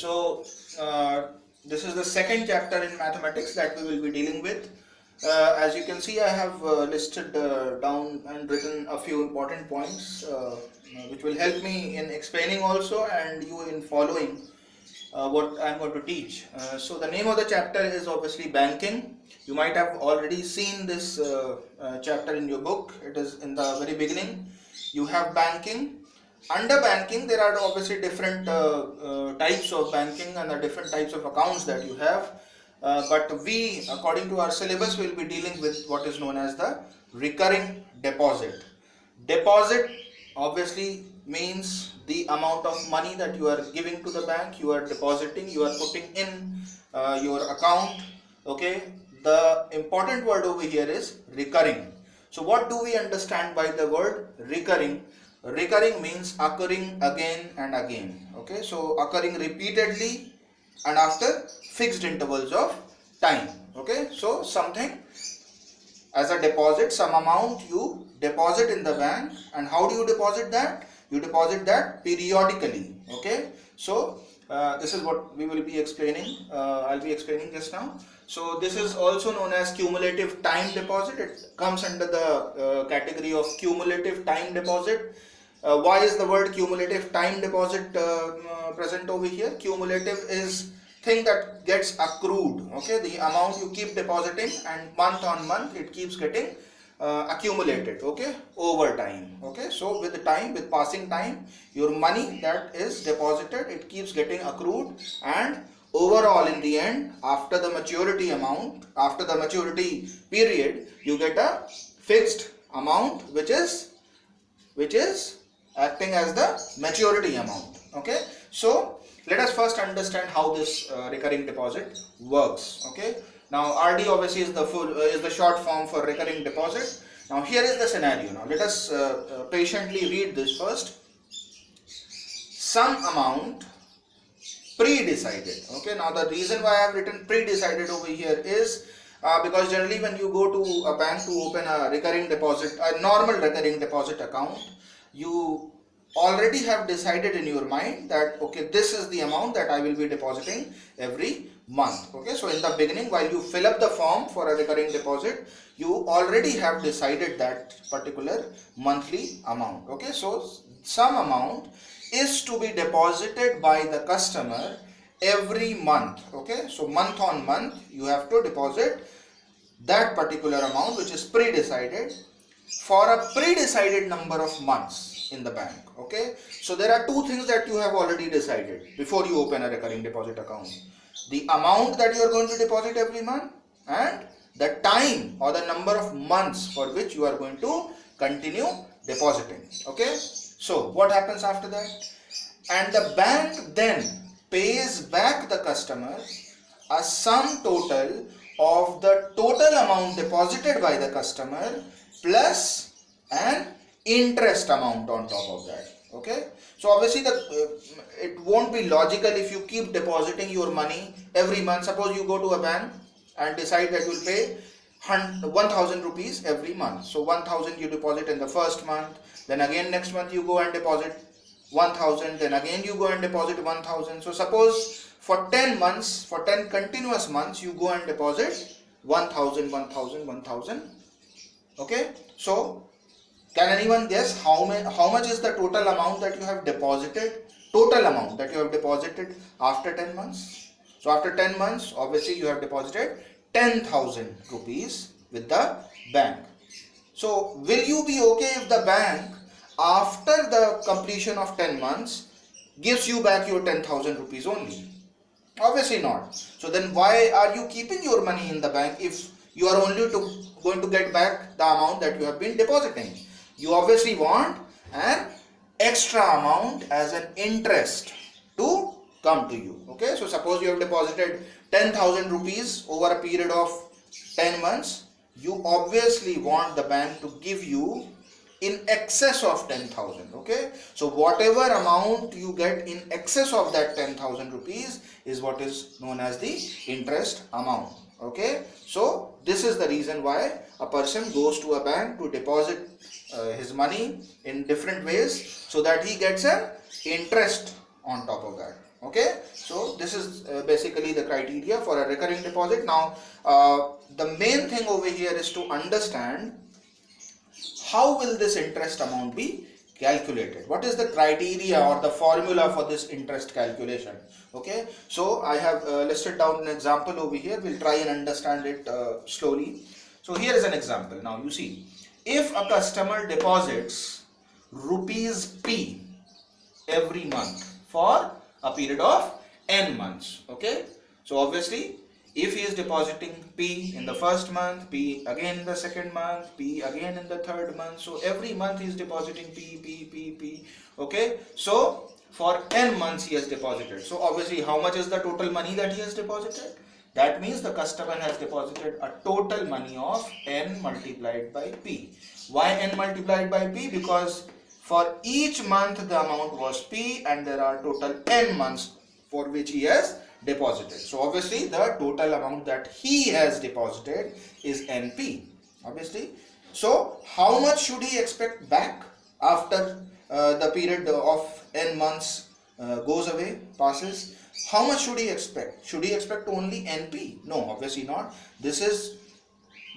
So this is the second chapter in mathematics that we will be dealing with. As you can see, I have listed down and written a few important points which will help me in explaining also and you in following what I am going to teach. So the name of the chapter is obviously banking. You might have already seen this chapter in your book. It is in the very beginning. You have banking. Under banking, there are obviously different types of banking and the different types of accounts that you have. But we, according to our syllabus, will be dealing with what is known as the recurring deposit. Deposit obviously means the amount of money that you are giving to the bank, you are depositing, you are putting in your account. Okay, the important word over here is recurring. So what do we understand by the word recurring? Recurring means occurring again and again. Okay, so occurring repeatedly and after fixed intervals of time. Okay, so something as a deposit, some amount you deposit in the bank, and how do you deposit that? You deposit that periodically. Okay, so this is what we will be explaining. I'll be explaining just now. So this is also known as cumulative time deposit. It comes under the category of cumulative time deposit. Why is the word cumulative time deposit present over here? Cumulative is thing that gets accrued. Okay, the amount you keep depositing and month on month it keeps getting accumulated. Okay, over time. Okay, so with the time, with passing time, your money that is deposited, it keeps getting accrued, and overall in the end, after the maturity amount, after the maturity period, you get a fixed amount which is acting as the maturity amount. Okay, so let us first understand how this recurring deposit works. Okay, now RD obviously is the short form for recurring deposit. Now here is the scenario. Now let us patiently read this first. Some amount pre-decided. Okay, now the reason why I have written pre-decided over here is because generally when you go to a bank to open a recurring deposit, a normal recurring deposit account, you already have decided in your mind that okay, this is the amount that I will be depositing every month. Okay, so in the beginning, while you fill up the form for a recurring deposit, you already have decided that particular monthly amount. Okay, so some amount is to be deposited by the customer every month. Okay, so month on month you have to deposit that particular amount which is pre-decided for a pre-decided number of months in the bank. Okay, so there are two things that you have already decided before you open a recurring deposit account: the amount that you are going to deposit every month and the time or the number of months for which you are going to continue depositing. Okay, so what happens after that? And the bank then pays back the customer a sum total of the total amount deposited by the customer plus an interest amount on top of that. Okay, so obviously it won't be logical if you keep depositing your money every month. Suppose you go to a bank and decide that you will pay 1000 rupees every month. So 1000 you deposit in the first month, then again next month you go and deposit 1000, then again you go and deposit 1000. So suppose for 10 months, for 10 continuous months, you go and deposit 1000, 1000, 1000. Okay, so can anyone guess how much is the total amount that you have deposited? Total amount that you have deposited after 10 months. So after 10 months, obviously you have deposited 10,000 rupees with the bank. So will you be okay if the bank after the completion of 10 months gives you back your 10,000 rupees only? Obviously not. So then why are you keeping your money in the bank if you are only going to get back the amount that you have been depositing? You obviously want an extra amount as an interest to come to you. Okay, so suppose you have deposited 10,000 rupees over a period of 10 months. You obviously want the bank to give you in excess of 10,000. Okay, so whatever amount you get in excess of that 10,000 rupees is what is known as the interest amount. Okay, so this is the reason why a person goes to a bank to deposit his money in different ways so that he gets an interest on top of that. Okay, so this is basically the criteria for a recurring deposit. Now the main thing over here is to understand how will this interest amount be calculated. What is the criteria or the formula for this interest calculation? Okay, so I have listed down an example over here. We'll try and understand it slowly. So here is an example. Now you see, if a customer deposits rupees P every month for a period of n months, okay, so obviously if he is depositing P in the first month, P again in the second month, P again in the third month, so every month he is depositing P, okay, so for n months he has deposited. So obviously how much is the total money that he has deposited? That means the customer has deposited a total money of n multiplied by P. Why n multiplied by P? Because for each month the amount was P and there are total n months for which he has deposited. So obviously the total amount that he has deposited is NP, obviously. So how much should he expect back after the period of n months goes away, passes? How much should he expect? Should he expect only NP? No, obviously not. This is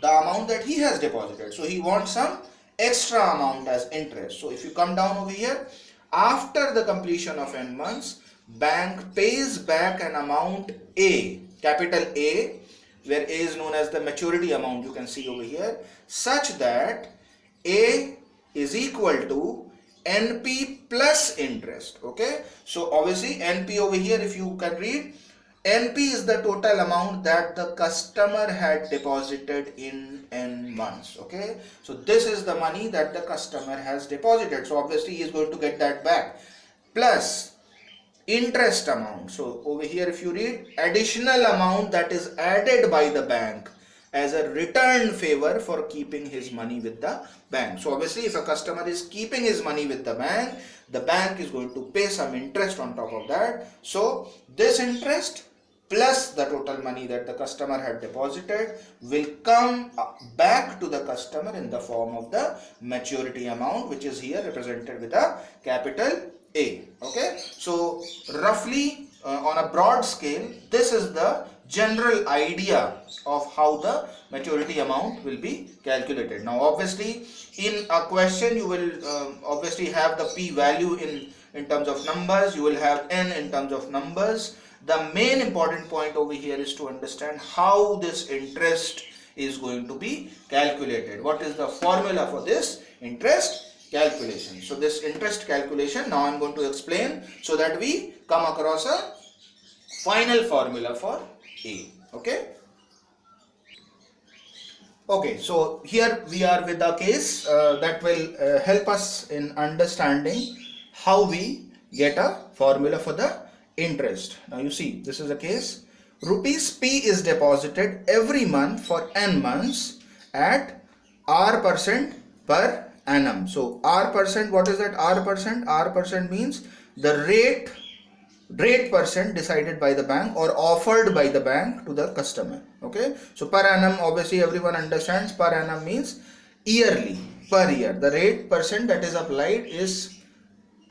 the amount that he has deposited. So he wants some extra amount as interest. So if you come down over here, after the completion of n months, bank pays back an amount A, capital A, where A is known as the maturity amount, you can see over here, such that A is equal to NP plus interest. Okay, so obviously NP over here, if you can read, NP is the total amount that the customer had deposited in n months. Okay, so this is the money that the customer has deposited. So obviously he is going to get that back, plus interest amount. So over here if you read, additional amount that is added by the bank as a return favor for keeping his money with the bank. So obviously if a customer is keeping his money with the bank is going to pay some interest on top of that. So this interest plus the total money that the customer had deposited will come back to the customer in the form of the maturity amount, which is here represented with a capital A. Okay, so roughly on a broad scale, this is the general idea of how the maturity amount will be calculated. Now obviously in a question you will obviously have the P value in terms of numbers, you will have N in terms of numbers. The main important point over here is to understand how this interest is going to be calculated. What is the formula for this interest calculation? So this interest calculation now I am going to explain so that we come across a final formula for A. Okay. Okay, so here we are with a case that will help us in understanding how we get a formula for the interest. Now you see, this is a case. Rupees P is deposited every month for n months at R% per annum. So R%, what is that R%? R% means the rate percent decided by the bank or offered by the bank to the customer. Okay, so per annum, obviously everyone understands per annum means yearly, per year. The rate percent that is applied is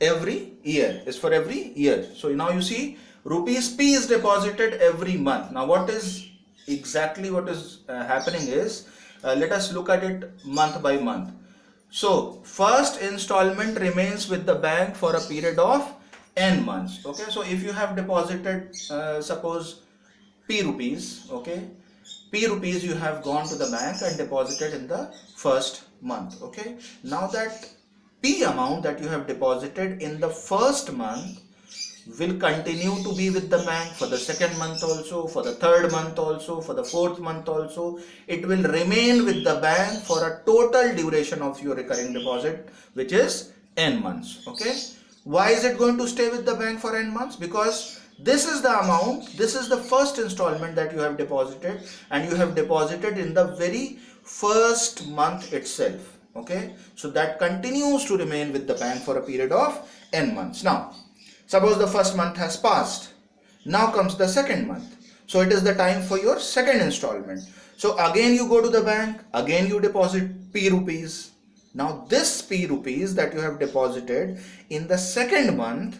every year, is for every year. So now you see, rupees P is deposited every month. Now what is exactly what is happening is, let us look at it month by month. So first installment remains with the bank for a period of n months. Okay, so if you have deposited suppose P rupees, okay, P rupees you have gone to the bank and deposited in the first month. Okay, now that P amount that you have deposited in the first month will continue to be with the bank for the second month also, for the third month also, for the fourth month also. It will remain with the bank for a total duration of your recurring deposit, which is n months. Okay, why is it going to stay with the bank for n months? Because this is the amount, this is the first installment that you have deposited, and you have deposited in the very first month itself. Okay, so that continues to remain with the bank for a period of n months. Now suppose the first month has passed, now comes the second month, so it is the time for your second installment. So again you go to the bank, again you deposit P rupees. Now this P rupees that you have deposited in the second month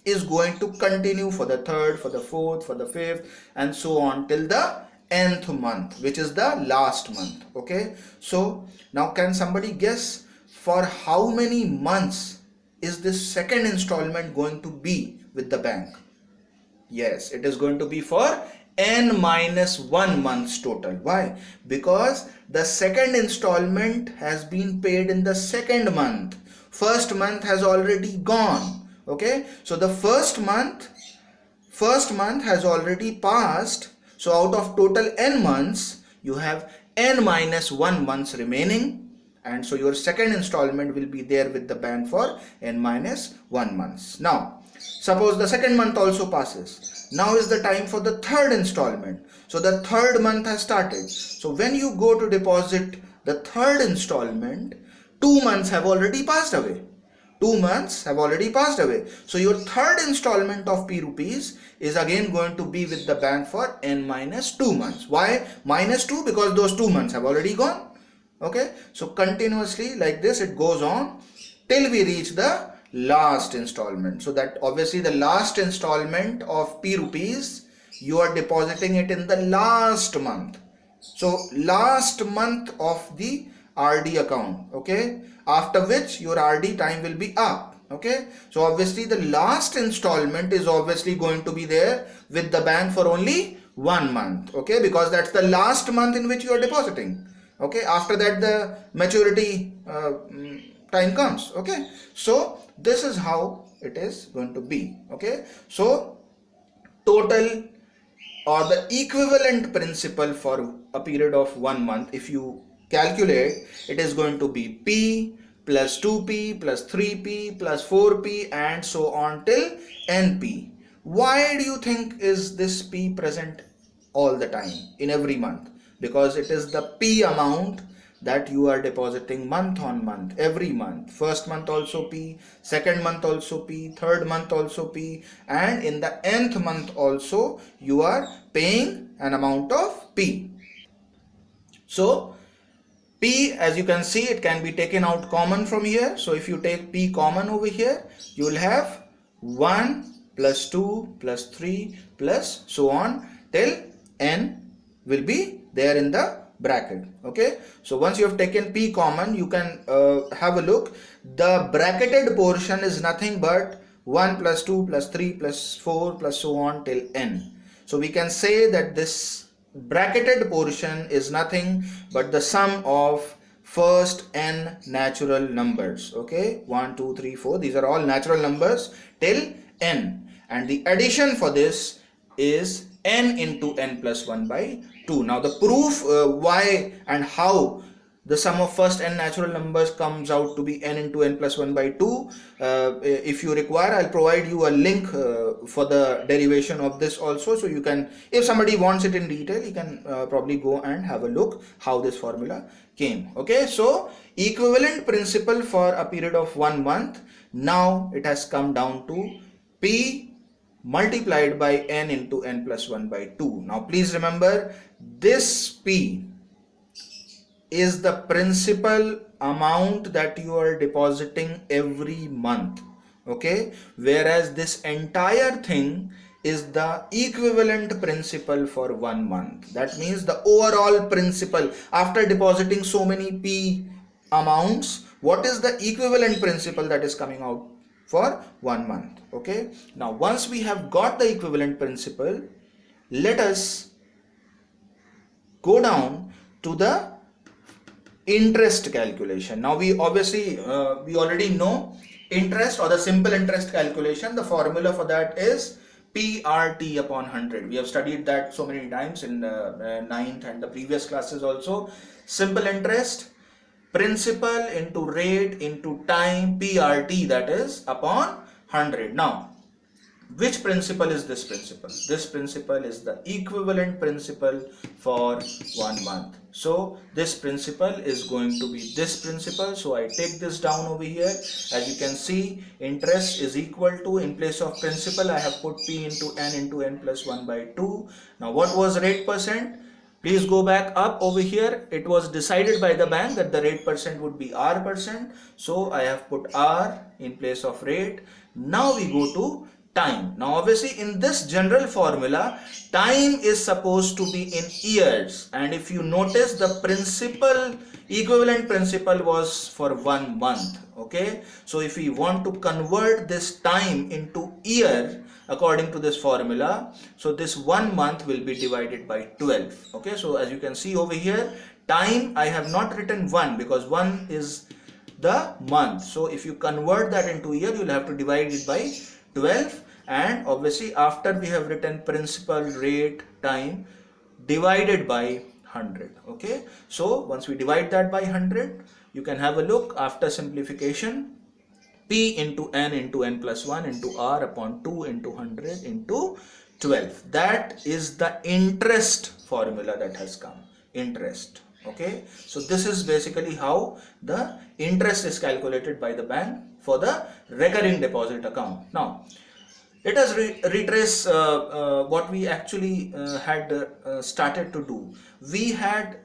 is going to continue for the third, for the fourth, for the fifth, and so on till the nth month, which is the last month. Okay, so now can somebody guess for how many months is this second installment going to be with the bank? Yes, it is going to be for n minus 1 months total. Why? Because the second installment has been paid in the second month. First month has already gone. Okay, so the first month has already passed. So out of total n months, you have n minus 1 months remaining, and so your second installment will be there with the bank for n minus 1 months. Now suppose the second month also passes. Now is the time for the third installment. So the third month has started. So when you go to deposit the third installment, 2 months have already passed away. 2 months have already passed away. So your third installment of P rupees is again going to be with the bank for n minus 2 months. Why minus 2? Because those 2 months have already gone. Okay, so continuously like this it goes on till we reach the last installment. So that obviously the last installment of P rupees, you are depositing it in the last month. So last month of the RD account. Okay, after which your RD time will be up. Okay, so obviously the last installment is obviously going to be there with the bank for only 1 month. Okay, because that's the last month in which you are depositing. Okay, after that the maturity time comes. Okay, so this is how it is going to be. Okay, so total or the equivalent principal for a period of 1 month, if you calculate, it is going to be P plus 2P plus 3P plus 4P and so on till NP. Why do you think is this P present all the time in every month? Because it is the P amount that you are depositing month on month, every month. First month also P, second month also P, third month also P, and in the nth month also you are paying an amount of P. So P, as you can see, it can be taken out common from here. So if you take P common over here, you will have 1 plus 2 plus 3 plus so on till n will be there in the bracket. Okay, so once you have taken P common, you can have a look. The bracketed portion is nothing but 1 plus 2 plus 3 plus 4 plus so on till n. So we can say that this bracketed portion is nothing but the sum of first n natural numbers. Okay, 1 2 3 4, these are all natural numbers till n, and the addition for this is n into n plus 1 by 2. Now the proof why and how the sum of first n natural numbers comes out to be n into n plus 1 by 2, if you require, I'll provide you a link for the derivation of this also, so you can, if somebody wants it in detail, you can probably go and have a look how this formula came. Okay, so equivalent principal for a period of 1 month, now it has come down to P multiplied by n into n plus 1 by 2. Now please remember, this P is the principal amount that you are depositing every month. Okay, whereas this entire thing is the equivalent principal for 1 month. That means the overall principal after depositing so many P amounts, what is the equivalent principal that is coming out for 1 month. Okay, now once we have got the equivalent principal, let us go down to the interest calculation. Now we obviously we already know interest or the simple interest calculation. The formula for that is PRT upon 100. We have studied that so many times in the 9th and the previous classes also. Simple interest, principal into rate into time, PRT, that is upon 100. Now which principal is this principal? This principal is the equivalent principal for 1 month. So this principal is going to be this principal. So I take this down over here. As you can see, interest is equal to, in place of principal, I have put P into n plus 1 by 2. Now what was rate percent? Please go back up over here. It was decided by the bank that the rate percent would be R percent. So I have put R in place of rate. Now we go to time. Now obviously in this general formula, time is supposed to be in years, and if you notice, the principal equivalent principal was for 1 month. Okay, so if we want to convert this time into year according to this formula, so this 1 month will be divided by 12. Okay, so as you can see over here, time I have not written 1 because 1 is the month. So if you convert that into year, you will have to divide it by 12, and obviously after we have written principal, rate, time divided by 100. Okay, so once we divide that by 100, you can have a look after simplification. P into n plus 1 into r upon 2 into 100 into 12. That is the interest formula that has come. Interest. Okay, so this is basically how the interest is calculated by the bank for the recurring deposit account. Now, let us retrace what we actually had started to do. We had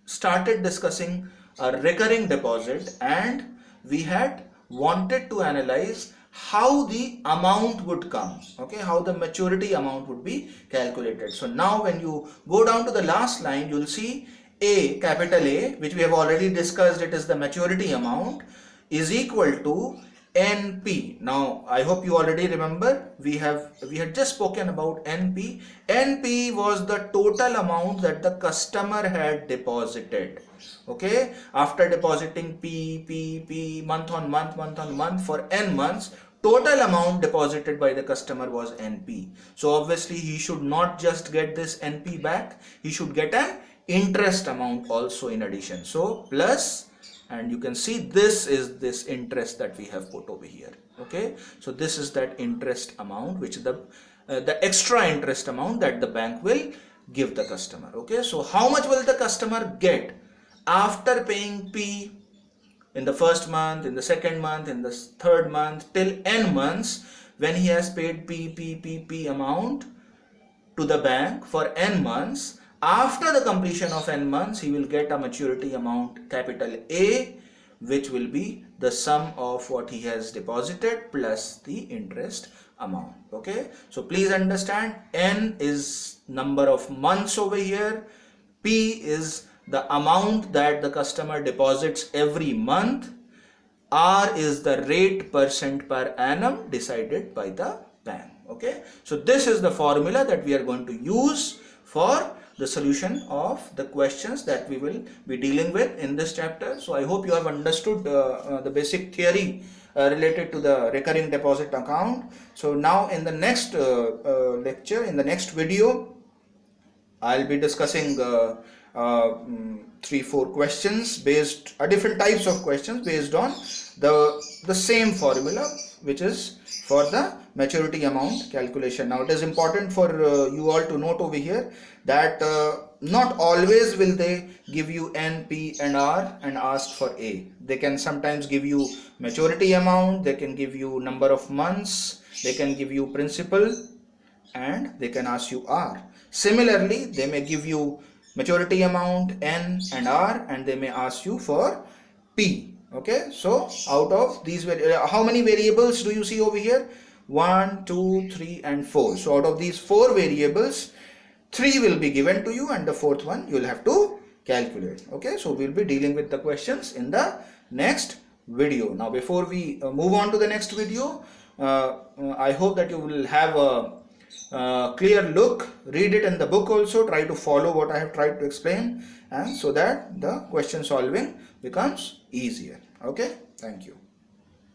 started discussing a recurring deposit, and we had wanted to analyze how the amount would come, okay, how the maturity amount would be calculated. So now when you go down to the last line, you'll see A, capital A, which we have already discussed, it is the maturity amount, is equal to NP. Now I hope you already remember, we had just spoken about NP. NP was the total amount that the customer had deposited. Okay, after depositing P month on month for n months, total amount deposited by the customer was NP. So obviously he should not just get this NP back, he should get an interest amount also in addition. So plus, and you can see this is this interest that we have put over here. Okay, so this is that interest amount, which the extra interest amount that the bank will give the customer. Okay, so how much will the customer get after paying P in the first month, in the second month, in the third month, till n months, when he has paid P amount to the bank for n months? After the completion of n months, he will get a maturity amount capital A, which will be the sum of what he has deposited plus the interest amount. Okay, so please understand, n is number of months over here, P is the amount that the customer deposits every month, R is the rate percent per annum decided by the bank. Okay, so this is the formula that we are going to use for the solution of the questions that we will be dealing with in this chapter. So I hope you have understood the basic theory related to the recurring deposit account. So now in the next lecture, in the next video, I'll be discussing 3-4 questions based different types of questions based on the same formula, which is for the maturity amount calculation. Now it is important for you all to note over here that not always will they give you N, P and R and ask for A. They can sometimes give you maturity amount, they can give you number of months, they can give you principal, and they can ask you R. Similarly, they may give you maturity amount N and R, and they may ask you for P. Okay, so out of these, how many variables do you see over here? 1, 2, 3 and 4. So out of these 4 variables, 3 will be given to you and the 4th one you will have to calculate. Okay, so we'll be dealing with the questions in the next video. Now before we move on to the next video, I hope that you will have a clear look, read it in the book also, try to follow what I have tried to explain, and so that the question solving becomes easier. Okay, thank you.